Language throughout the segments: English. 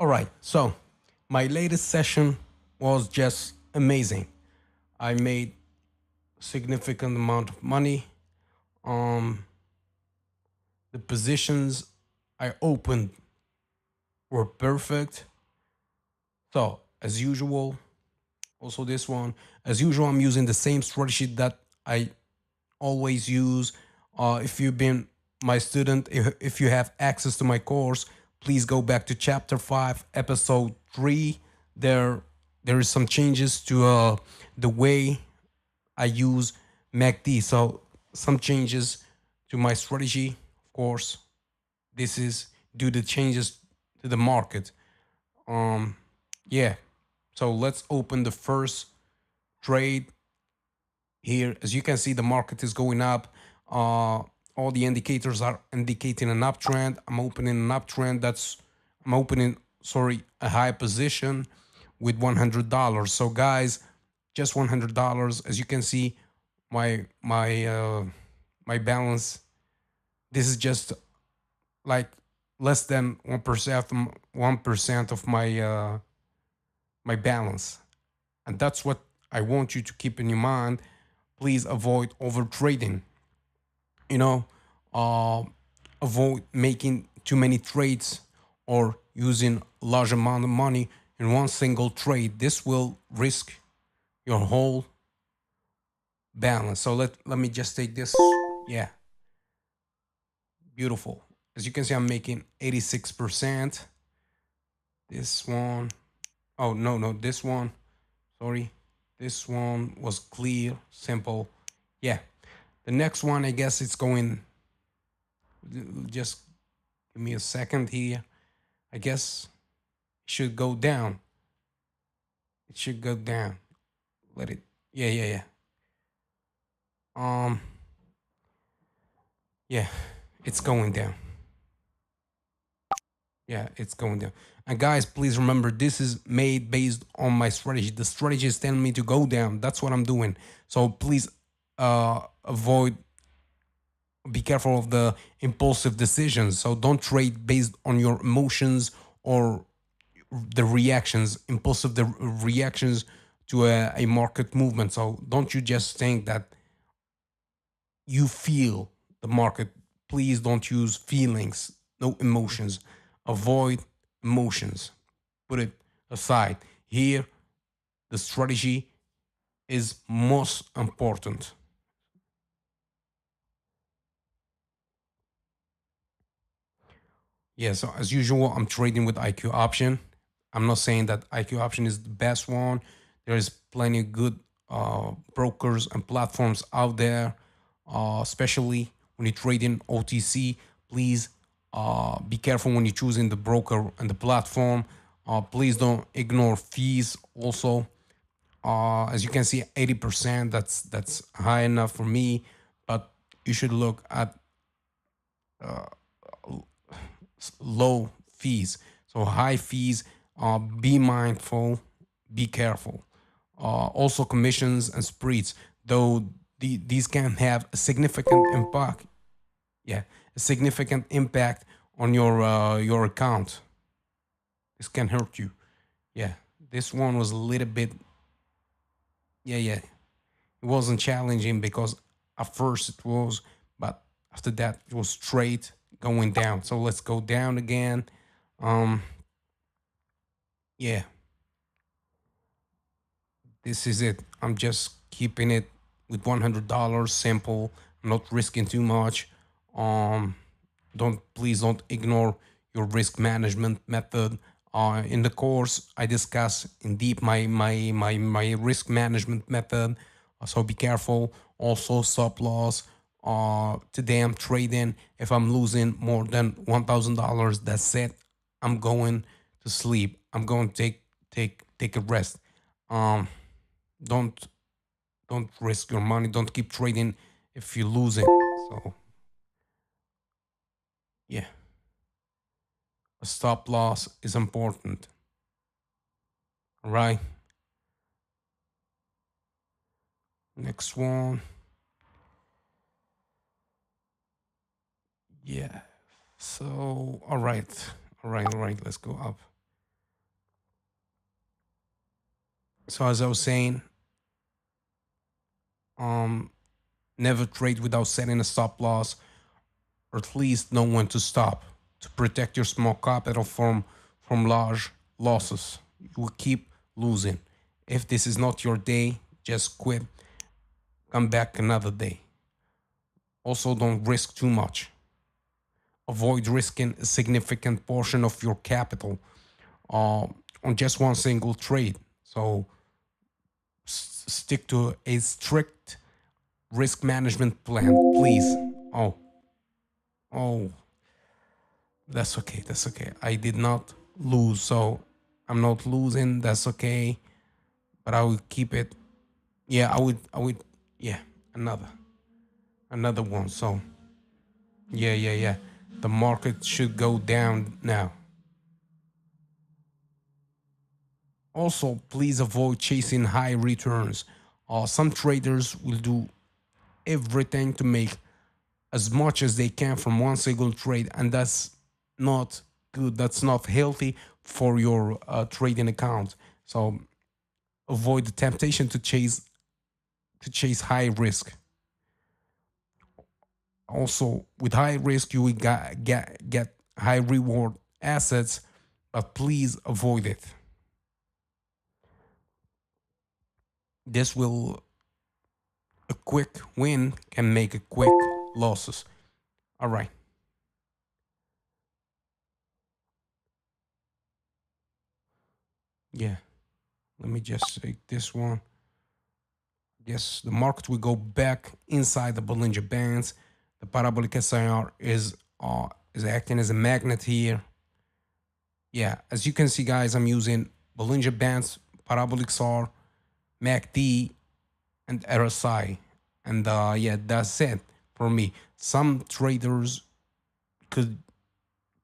All right, so my latest session was just amazing. I made significant amount of money. Um, the positions I opened were perfect. So as usual, also this one, as usual, I'm using the same strategy that I always use. If you've been my student, if you have access to my course, please go back to chapter 5, episode 3. There is some changes to the way I use MACD. So some changes to my strategy, of course. This is due to changes to the market. Um, yeah. So let's open the first trade here. As you can see, the market is going up. All the indicators are indicating an uptrend. I'm opening an uptrend. I'm opening, sorry, a high position with $100. So guys, just $100. As you can see, my balance. This is just like less than 1% of my balance, and that's what I want you to keep in your mind. Please avoid over trading. You know, uh, avoid making too many trades or using large amount of money in one single trade. This will risk your whole balance. So let me just take this. Yeah, beautiful. As you can see, I'm making 86%. This one, oh no, this one, sorry. This one was clear, simple. Yeah. The next one, I guess it's going, just give me a second here. I guess it should go down. It should go down. Let it, yeah. Um, yeah, it's going down. Yeah, it's going down. And guys, please remember, this is made based on my strategy. The strategy is telling me to go down. That's what I'm doing. So please avoid, be careful of the impulsive decisions. So don't trade based on your emotions or the reactions, impulsive the reactions to a market movement. So don't you just think that you feel the market. Please don't use feelings, no emotions. Avoid emotions. Put it aside. Here, the strategy is most important. Yeah, so as usual, I'm trading with IQ option. I'm not saying that IQ option is the best one. There is plenty of good brokers and platforms out there, especially when you trade in OTC. Please be careful when you're choosing the broker and the platform. Please don't ignore fees. Also, as you can see, 80%. That's high enough for me, but you should look at low fees. So high fees, be mindful, be careful. Also commissions and spreads, though these can have a significant impact. Yeah, a significant impact on your account. This can hurt you. Yeah, this one was a little bit. Yeah. It wasn't challenging because at first it was, but after that it was straight going down. So let's go down again. Um, yeah, this is it. I'm just keeping it with $100, simple. I'm not risking too much. Um, don't please don't ignore your risk management method. In the course, I discuss in deep my risk management method. So be careful. Also, stop loss. Today I'm trading. If I'm losing more than $1,000, that's it. I'm going to sleep. I'm going to take a rest. Um, don't don't risk your money. Don't keep trading if you're losing. So yeah, a stop loss is important. All right. Next one. Yeah. So all right. Let's go up. So as I was saying, um, never trade without setting a stop loss, or at least know when to stop to protect your small capital from large losses. You will keep losing. If this is not your day, just quit. Come back another day. Also, don't risk too much. Avoid risking a significant portion of your capital uh, on just one single trade. So stick to a strict risk management plan, please. Oh, oh, that's okay. That's okay. I did not lose, so I'm not losing. That's okay. But I will keep it. Yeah, I would. I would. Yeah, another, another one. So yeah, yeah, yeah. The market should go down now. Also, please avoid chasing high returns. Some traders will do everything to make as much as they can from one single trade, and that's not good. That's not healthy for your trading account. So avoid the temptation to chase high risk. Also, with high risk, you will get high reward assets, but please avoid it. This will a quick win can make a quick losses. All right. Yeah. Let me just take this one. Yes, the market will go back inside the Bollinger Bands. The parabolic SIR is acting as a magnet here. Yeah, as you can see, guys, I'm using Bollinger Bands, parabolic SAR, MACD, and RSI, and yeah, that's it for me. Some traders could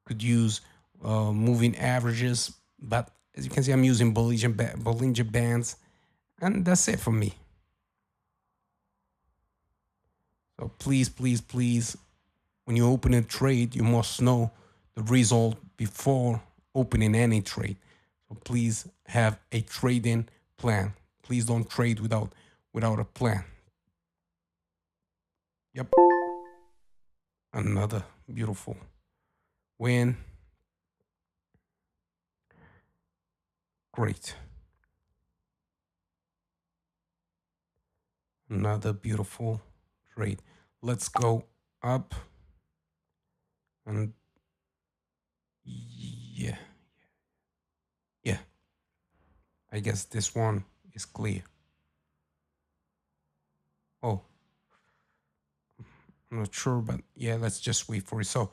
could use moving averages, but as you can see, I'm using Bollinger Bands, and that's it for me. So please, please, please, when you open a trade, you must know the result before opening any trade. So please have a trading plan. Please don't trade without a plan. Yep, another beautiful win. Great. Another beautiful trade. Let's go up and yeah, yeah. I guess this one is clear. Oh, I'm not sure, but yeah, let's just wait for it. So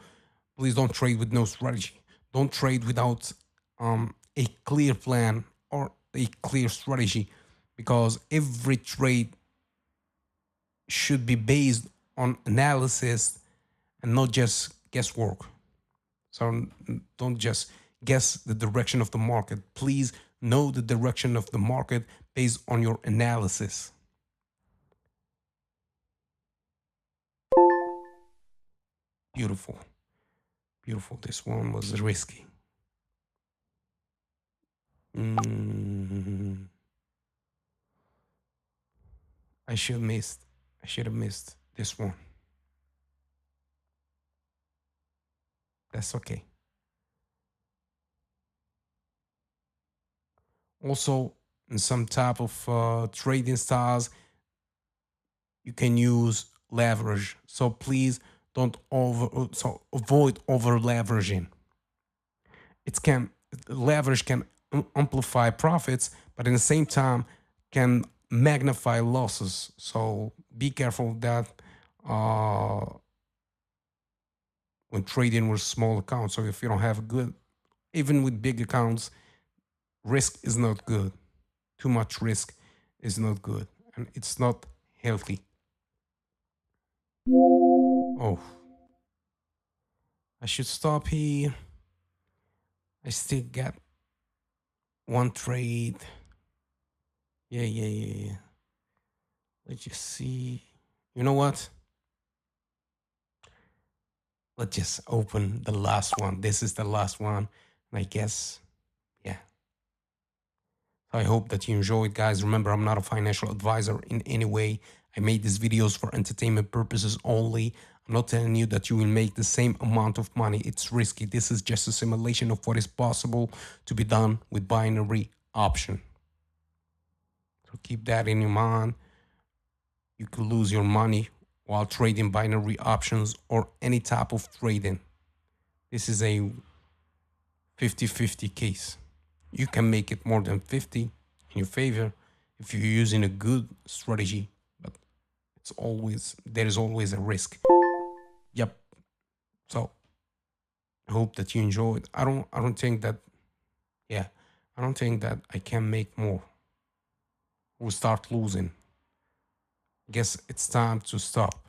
please don't trade with no strategy. Don't trade without a clear plan or a clear strategy, because every trade should be based on analysis and not just guesswork. So don't just guess the direction of the market. Please know the direction of the market based on your analysis. Beautiful. Beautiful. This one was risky. Mm, I should have missed. I should have missed this one. That's okay. Also, in some type of trading styles, you can use leverage. So please don't so avoid over leveraging. It can leverage can amplify profits, but in the same time can magnify losses. So be careful of that uh, when trading with small accounts. So if you don't have a good, even with big accounts, risk is not good. Too much risk is not good, and it's not healthy. Oh, I should stop here. I still got one trade. Yeah, yeah, yeah, yeah. Let's just see. You know what? Let's just open the last one. This is the last one. And I guess, yeah. I hope that you enjoyed, guys. Remember, I'm not a financial advisor in any way. I made these videos for entertainment purposes only. I'm not telling you that you will make the same amount of money. It's risky. This is just a simulation of what is possible to be done with binary option. So keep that in your mind. You could lose your money while trading binary options or any type of trading. This is a 50-50 case. You can make it more than 50 in your favor if you're using a good strategy, but there is always a risk. Yep. So I hope that you enjoyed. I don't think that yeah, I don't think that I can make more. We'll start losing. Guess it's time to stop.